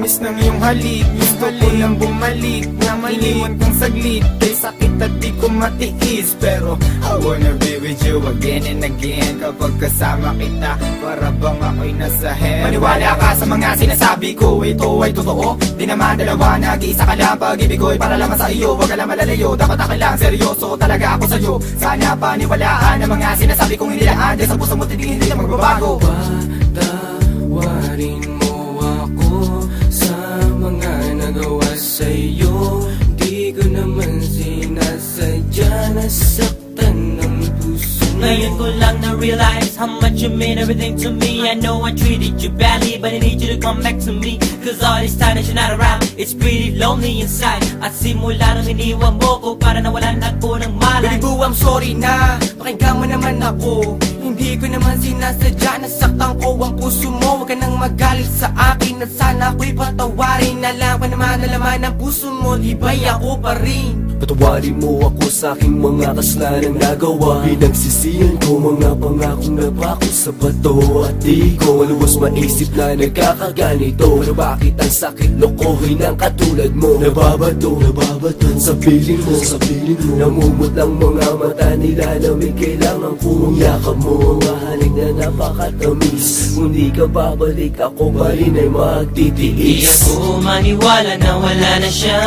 tamis ng iyong halik. Gusto ko nang bumalik, na maliwan kang saglit. Kay sakit at di ko matiis, pero I wanna be with you again and again. Kapag kasama kita, para bang ako'y nasa heaven. Maniwala ka sa mga sinasabi ko, ito ay totoo. Di naman dalawa, nag-iisa ka lang. Pag-ibig ko'y para lamang sa iyo, wag ka lang malalayo. Dapat ako lang, seryoso talaga ako sa'yo. Sana paniwalaan ang mga sinasabi kong inilaan. Dahil sa puso mo titigin, hindi na magbabago. Patawarin mo ako sa mga nagawa sa'yo. Di ko naman sinasadya, nasaktan ng puso mo. Ngayon ko lang na-realize how much you mean everything to me. I know I treated you badly, but I need you to come back to me. Cause all this time that you're not around, it's pretty lonely inside. At simula nang iniwan mo ko, para nawalan ako ng malay. Baby boo, I'm sorry na, pakinggan mo naman ako. Hindi ko naman sinasadya, nasaktan ko ang puso mo. Huwag ka nang magalit sa akin at sana ako'y patawarin. Alam ko naman na laman ng puso mo, di ba'y ako pa rin? Patawarin mo ako sa aking mga kasalanan nagawa. Pinagsisihan ko mga pangakong napako sa bato. At di ko maluwas maisip na nagkakaganito. Pero bakit ang sakit lokohin ng katulad mo? Nababato sa piling mo, namumot lang mga mata nila na may kailangan kong yakap mo. Mga halik na napakatamis. Kung di ka babalik, ako pa rin ay magtitiis. Di ako maniwala na wala na siya.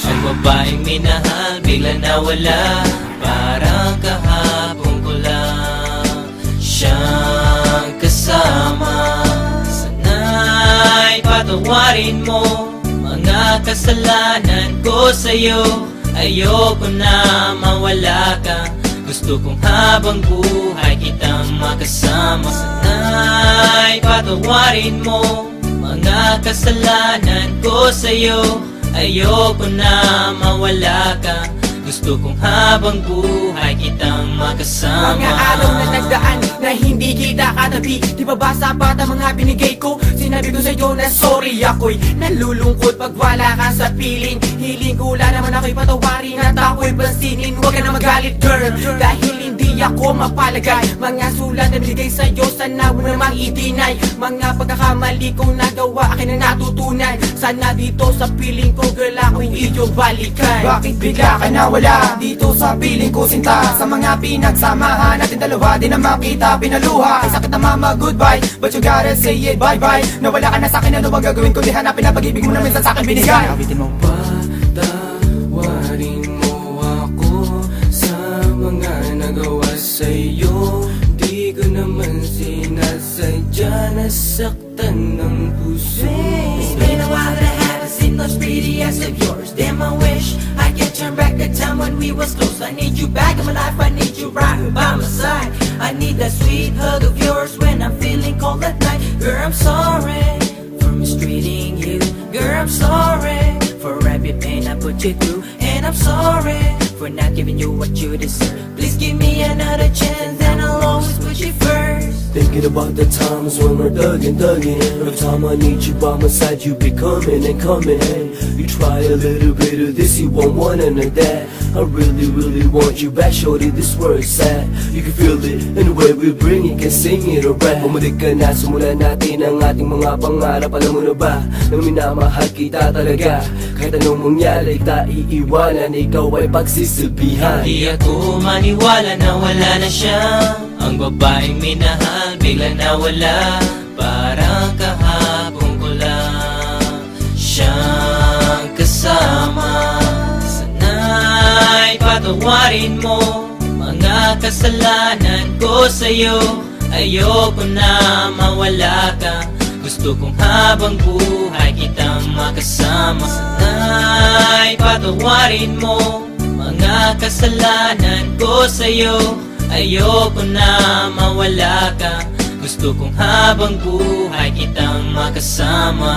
Ang babaeng minahal bigla nawala. Parang kahapon ko lang siyang kasama. Sana'y patawarin mo mga kasalanan ko sa'yo. Ayoko na mawala ka. Gusto kong habang buhay kitang makasama. Sana'y patawarin mo mga kasalanan ko sa'yo. Ayoko na mawala ka. Gusto kong habang buhay kitang makasama. Mga araw na nagdaan na hindi kita katabi. Di ba ba sapat ang mga binigay ko? Sinabi ko sa'yo na sorry, ako'y nalulungkot pag wala ka sa piling. Hiling ko lang naman ako'y patawarin at ako'y pansinin. Huwag ka na magalit girl, dahil hindi ako mapalagay. Mga sulat na binigay sa'yo, sana mo namang i-deny. Mga pagkakamali kong nagawa, akin na natutunan. Sana dito sa piling ko girl, ako'y iyong balikan. Bakit bigla ka nawala dito sa piling ko sinta? Sa mga pinagsamahan natin dalawa, di na makita pinaluha. Ay sakit na mama, goodbye, but you gotta say it bye-bye. Nawala ka na sa'kin, ano bang gagawin ko? Di hanapin na pag-ibig mo na minsan sa'kin binigay. Awitin mo. Patawarin mo ako sa mga nagawa sa'yo. Di ko naman sinasadya, nasaktan ng puso. It's been a while that I haven't seen those pretty eyes of yours. Damn, I wish I could turn back the time when we was close. I need you back in my life, I need you right by my side. I need that sweet hug of yours when I'm feeling cold at night. Girl, I'm sorry for mistreating you. Girl, I'm sorry for every pain I put you through. And I'm sorry for not giving you what you deserve. Please give me another chance and I'll always put you first. Thinking about the times when we're thugging. Every time I need you by my side, you be coming and coming. Hey, you try a little bit of this, you won't want none of that. I really want you back, shorty, this word's sad. You can feel it, and the way we bring it, can sing it or rap. Bumalik ka na, simulan natin ang ating mga pangarap. Alam mo na ba, na minamahal kita talaga. Kahit anong mangyari, kita iiwanan, ikaw ay pagsisilbihan. Di ako maniwala na wala na siya. Ang babaeng minahal bigla nawala. Parang kahapon ko lang siyang kasama. Sana'y patawarin mo mga kasalanan ko sa'yo. Ayoko na mawala ka. Gusto kong habang buhay kitang makasama. Sana'y patawarin mo mga kasalanan ko sa'yo. Ayoko na mawala ka. Gusto kong habang buhay kitang makasama.